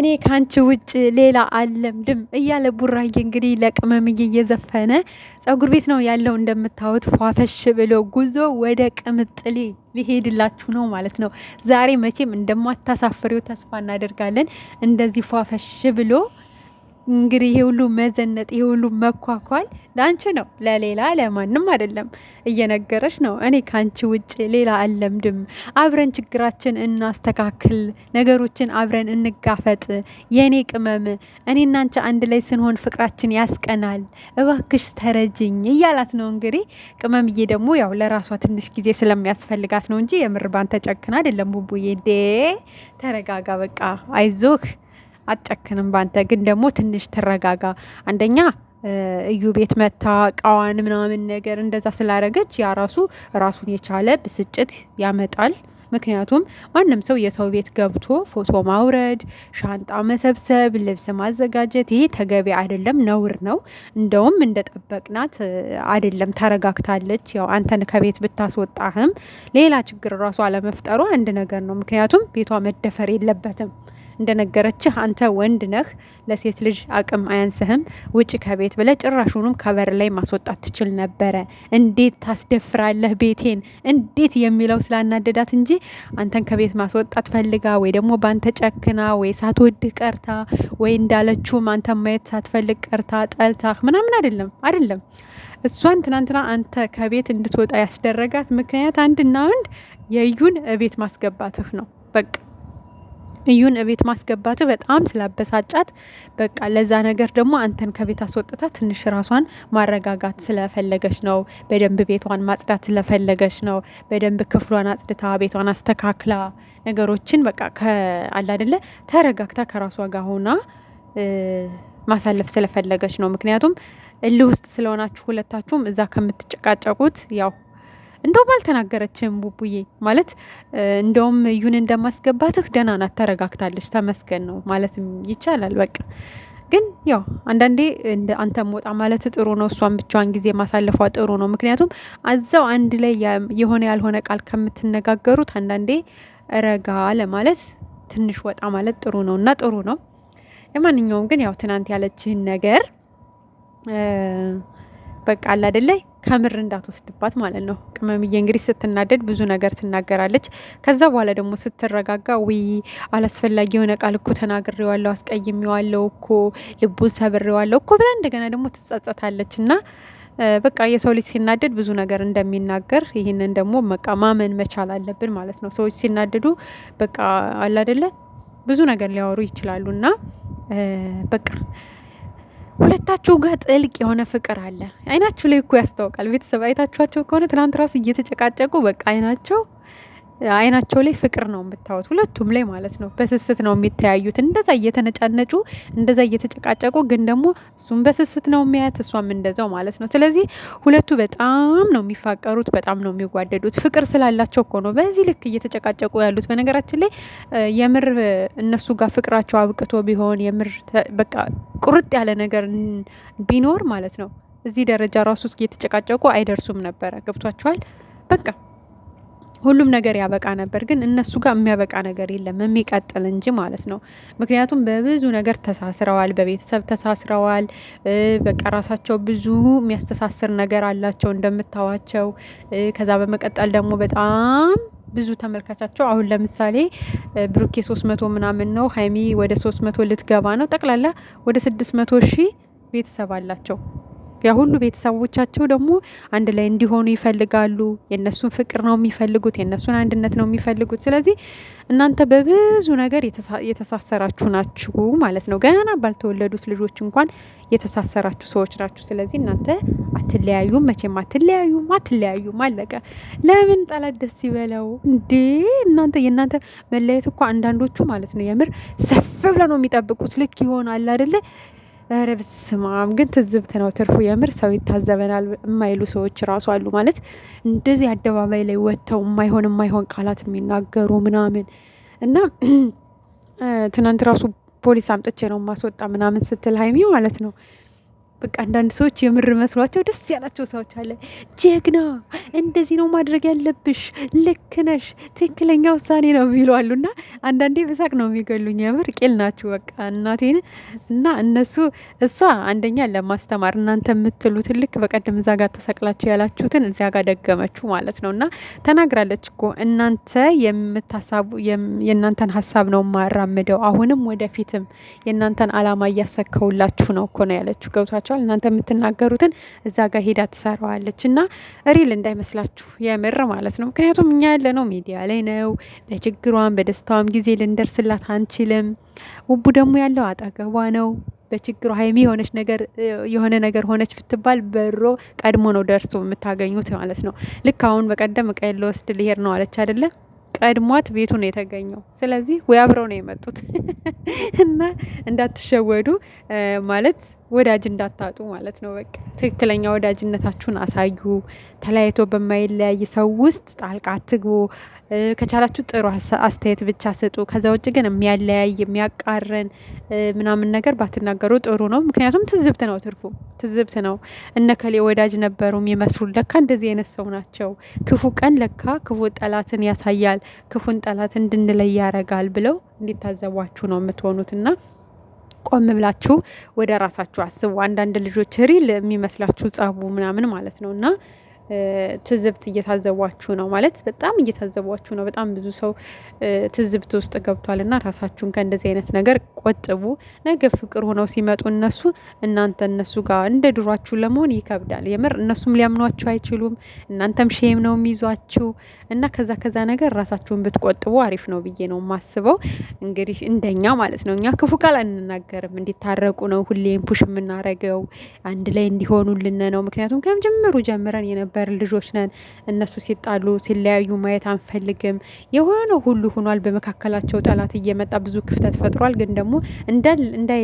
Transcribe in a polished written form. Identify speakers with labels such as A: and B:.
A: እኔ ካንቺ ውጭ ሌላ አለምልም እያለ ቡራዬ እንግዲህ ለቅመምዬ እየዘፈነ ጸጉር ቤት ነው ያለው። እንደምታዩት ፏፈሽ ብሎ ጉዞ ወደ ቅምጥሌ ሊሄድላችሁ ነው ማለት ነው። ዛሬ መቼም እንደማታሳፍሪው ተስፋ እናደርጋለን። እንደዚህ ፏፈሽ ብሎ እንግዲህ ይሄ ሁሉ መዘነጥ ይሄ ሁሉ መኳኳል ላንቺ ነው፣ ለሌላ ለማንም አይደለም። እየነገረች ነው እኔ ካንቺ ውጭ ሌላ አለምድም። አብረን ችግራችን እናስተካክል፣ ነገሮችን አብረን እንጋፈጥ። የኔ ቅመም እኔ እናንቺ አንድ ላይ ስንሆን ፍቅራችን ያስቀናል፣ እባክሽ ተረጅኝ እያላት ነው። እንግዲህ ቅመምዬ ደግሞ ያው ለራሷ ትንሽ ጊዜ ስለሚያስፈልጋት ነው እንጂ የምር ባንተ ጨክና አይደለም። ቡቡዬ ተረጋጋ፣ በቃ አይዞህ፣ አትጨክንም ባንተ። ግን ደግሞ ትንሽ ትረጋጋ። አንደኛ እዩ ቤት መታ እቃዋን ምናምን ነገር እንደዛ ስላረገች ያ ራሱን የቻለ ብስጭት ያመጣል። ምክንያቱም ማንም ሰው የሰው ቤት ገብቶ ፎቶ ማውረድ፣ ሻንጣ መሰብሰብ፣ ልብስ ማዘጋጀት ይሄ ተገቢ አይደለም፣ ነውር ነው። እንደውም እንደጠበቅናት አይደለም፣ ተረጋግታለች። ያው አንተን ከቤት ብታስወጣህም ሌላ ችግር ራሱ አለመፍጠሩ አንድ ነገር ነው። ምክንያቱም ቤቷ መደፈር የለበትም። እንደነገረችህ አንተ ወንድ ነህ፣ ለሴት ልጅ አቅም አያንስህም፣ ውጭ ከቤት ብለህ ጭራሹንም ከበር ላይ ማስወጣት ትችል ነበረ። እንዴት ታስደፍራለህ ቤቴን እንዴት የሚለው ስላናደዳት እንጂ አንተን ከቤት ማስወጣት ፈልጋ ወይ ደግሞ ባንተ ጨክና ወይ ሳትወድህ ቀርታ ወይ እንዳለችውም አንተ ማየት ሳትፈልግ ቀርታ ጠልታህ ምናምን አይደለም። እሷን ትናንትና አንተ ከቤት እንድትወጣ ያስደረጋት ምክንያት አንድና አንድ የእዩን እቤት ማስገባትህ ነው። በቃ እዩን እቤት ማስገባት በጣም ስላበሳጫት በቃ ለዛ ነገር ደግሞ አንተን ከቤት አስወጥታ ትንሽ ራሷን ማረጋጋት ስለፈለገች ነው። በደንብ ቤቷን ማጽዳት ስለፈለገች ነው። በደንብ ክፍሏን አጽድታ ቤቷን አስተካክላ ነገሮችን በቃ አለ አይደለ ተረጋግታ ከራሷ ጋር ሆና ማሳለፍ ስለፈለገች ነው። ምክንያቱም እልህ ውስጥ ስለሆናችሁ ሁለታችሁም እዛ ከምትጨቃጨቁት ያው እንደውም አልተናገረችም ቡቡዬ ማለት እንደውም እዩን እንደማስገባትህ ደህና ናት፣ ተረጋግታለች፣ ተመስገን ነው ማለትም ይቻላል። በቃ ግን ያው አንዳንዴ አንተ ሞጣ ማለት ጥሩ ነው፣ እሷን ብቻዋን ጊዜ ማሳለፏ ጥሩ ነው። ምክንያቱም አዛው አንድ ላይ የሆነ ያልሆነ ቃል ከምትነጋገሩት አንዳንዴ ረጋ ለማለት ትንሽ ወጣ ማለት ጥሩ ነው እና ጥሩ ነው። ለማንኛውም ግን ያው ትናንት ያለችህን ነገር በቃ አለ አይደለ ከምር እንዳትወስድባት ማለት ነው። ቅመምዬ እንግዲህ ስትናደድ ብዙ ነገር ትናገራለች። ከዛ በኋላ ደግሞ ስትረጋጋ ውይ አላስፈላጊ የሆነ ቃል እኮ ተናግሬዋለሁ፣ አስቀይሜዋለሁ እኮ ልቡን ሰብሬዋለሁ እኮ ብላ እንደገና ደግሞ ትጸጸታለች። እና በቃ የሰው ልጅ ሲናደድ ብዙ ነገር እንደሚናገር ይህንን ደግሞ በቃ ማመን መቻል አለብን ማለት ነው። ሰዎች ሲናደዱ በቃ አለ አይደለ ብዙ ነገር ሊያወሩ ይችላሉ እና በቃ ሁለታቸው ጋር ጥልቅ የሆነ ፍቅር አለ። አይናችሁ ላይ እኮ ያስታውቃል። ቤተሰብ አይታችኋቸው ከሆነ ትናንት ራሱ እየተጨቃጨቁ በቃ አይናቸው ላይ ፍቅር ነው የምታዩት፣ ሁለቱም ላይ ማለት ነው። በስስት ነው የሚተያዩት፣ እንደዛ እየተነጫነጩ እንደዛ እየተጨቃጨቁ፣ ግን ደግሞ እሱም በስስት ነው የሚያያት፣ እሷም እንደዛው ማለት ነው። ስለዚህ ሁለቱ በጣም ነው የሚፋቀሩት፣ በጣም ነው የሚጓደዱት። ፍቅር ስላላቸው እኮ ነው በዚህ ልክ እየተጨቃጨቁ ያሉት። በነገራችን ላይ የምር እነሱ ጋር ፍቅራቸው አብቅቶ ቢሆን የምር በቃ ቁርጥ ያለ ነገር ቢኖር ማለት ነው እዚህ ደረጃ ራሱ እየተጨቃጨቁ አይደርሱም ነበረ። ገብቷቸዋል በቃ ሁሉም ነገር ያበቃ ነበር። ግን እነሱ ጋር የሚያበቃ ነገር የለም የሚቀጥል እንጂ ማለት ነው። ምክንያቱም በብዙ ነገር ተሳስረዋል፣ በቤተሰብ ተሳስረዋል። በቃ ራሳቸው ብዙ የሚያስተሳስር ነገር አላቸው እንደምታዋቸው። ከዛ በመቀጠል ደግሞ በጣም ብዙ ተመልካቻቸው አሁን ለምሳሌ ብሩኬ 300 ምናምን ነው፣ ሀይሚ ወደ 300 ልትገባ ነው። ጠቅላላ ወደ 600 ሺህ ቤተሰብ አላቸው። ያ ሁሉ ቤተሰቦቻቸው ደግሞ አንድ ላይ እንዲሆኑ ይፈልጋሉ። የእነሱን ፍቅር ነው የሚፈልጉት፣ የእነሱን አንድነት ነው የሚፈልጉት። ስለዚህ እናንተ በብዙ ነገር የተሳሰራችሁ ናችሁ ማለት ነው። ገና ባልተወለዱት ልጆች እንኳን የተሳሰራችሁ ሰዎች ናችሁ። ስለዚህ እናንተ አትለያዩም፣ መቼም አትለያዩም። አለቀ። ለምን ጠላት ደስ ይበለው እንዴ? የእናንተ መለየት እኮ አንዳንዶቹ ማለት ነው የምር ሰፍ ብለው ነው የሚጠብቁት። ልክ ይሆናል አይደለ? ኧረ በስመ አብ ግን ትዝብት ነው ትርፉ። የምር ሰው ይታዘበናል የማይሉ ሰዎች ራሱ አሉ። ማለት እንደዚህ አደባባይ ላይ ወጥተው የማይሆን ቃላት የሚናገሩ ምናምን እና ትናንት ራሱ ፖሊስ አምጥቼ ነው ማስወጣ ምናምን ስትል ሀይሚ ማለት ነው በቃ አንዳንድ ሰዎች የምር መስሏቸው ደስ ያላቸው ሰዎች አለ። ጀግና፣ እንደዚህ ነው ማድረግ ያለብሽ፣ ልክ ነሽ፣ ትክክለኛ ውሳኔ ነው የሚሉ አሉና አንዳንዴ በሳቅ ነው የሚገሉኝ። የምር ቂል ናችሁ በቃ እናቴን። እና እሷ አንደኛ ለማስተማር እናንተ የምትሉትን ልክ በቀደም እዛ ጋር ተሰቅላችሁ ያላችሁትን እዚያ ጋር ደገመችሁ ማለት ነው። እና ተናግራለች እኮ እናንተ የእናንተን ሀሳብ ነው ማራምደው፣ አሁንም ወደፊትም የእናንተን አላማ እያሰከውላችሁ ነው እኮ ነው ያለችው። ገብቷቸዋል። እናንተ የምትናገሩትን እዛ ጋር ሄዳ ትሰራዋለች። እና ሪል እንዳይመስላችሁ የምር ማለት ነው። ምክንያቱም እኛ ያለ ነው ሚዲያ ላይ ነው። በችግሯም በደስታዋም ጊዜ ልንደርስላት አንችልም። ውቡ ደግሞ ያለው አጠገቧ ነው። በችግሩ ሀይሚ የሆነ ነገር ሆነች ብትባል በሮ ቀድሞ ነው ደርሶ የምታገኙት ማለት ነው። ልክ አሁን በቀደም እቃ ልወስድ ልሄድ ነው አለች አይደለ? ቀድሟት ቤቱ ነው የተገኘው። ስለዚህ ወይ አብረው ነው የመጡት እና እንዳትሸወዱ ማለት ወዳጅ እንዳታጡ ማለት ነው። በቃ ትክክለኛ ወዳጅነታችሁን አሳዩ። ተለያይቶ በማይለያይ ሰው ውስጥ ጣልቃ አትግቡ። ከቻላችሁ ጥሩ አስተያየት ብቻ ስጡ። ከዛ ውጭ ግን የሚያለያይ የሚያቃረን ምናምን ነገር ባትናገሩ ጥሩ ነው። ምክንያቱም ትዝብት ነው፣ ትርፉ ትዝብት ነው። እነከሌ ወዳጅ ነበሩ የሚመስሉ ለካ እንደዚህ አይነት ሰው ናቸው። ክፉ ቀን ለካ ክፉ ጠላትን ያሳያል፣ ክፉን ጠላት እንድንለይ ያረጋል ብለው እንዲታዘቧችሁ ነው የምትሆኑትና ቆም ብላችሁ ወደ ራሳችሁ አስቡ። አንዳንድ ልጆች ሪል የሚመስላችሁ ጸቡ ምናምን ማለት ነው እና ትዝብት እየታዘቧችሁ ነው ማለት በጣም እየታዘቧችሁ ነው። በጣም ብዙ ሰው ትዝብት ውስጥ ገብቷል እና ራሳችሁን ከእንደዚህ አይነት ነገር ቆጥቡ። ነገ ፍቅር ሆነው ሲመጡ እናንተ እነሱ ጋር እንደ ድሯችሁ ለመሆን ይከብዳል። የምር እነሱም ሊያምኗችሁ አይችሉም። እናንተም ሼም ነው የሚይዟችሁ እና ከዛ ነገር ራሳችሁን ብትቆጥቡ አሪፍ ነው ብዬ ነው የማስበው። እንግዲህ እንደኛ ማለት ነው። እኛ ክፉ ቃል አንናገርም። እንዲታረቁ ነው ሁሌም ፑሽ የምናረገው፣ አንድ ላይ እንዲሆኑልን ነው። ምክንያቱም ከመጀመሩ ጀምረን የነበር ልጆች ነን። እነሱ ሲጣሉ ሲለያዩ ማየት አንፈልግም። የሆነ ሁሉ ሆኗል። በመካከላቸው ጠላት እየመጣ ብዙ ክፍተት ፈጥሯል። ግን ደግሞ እንዳይ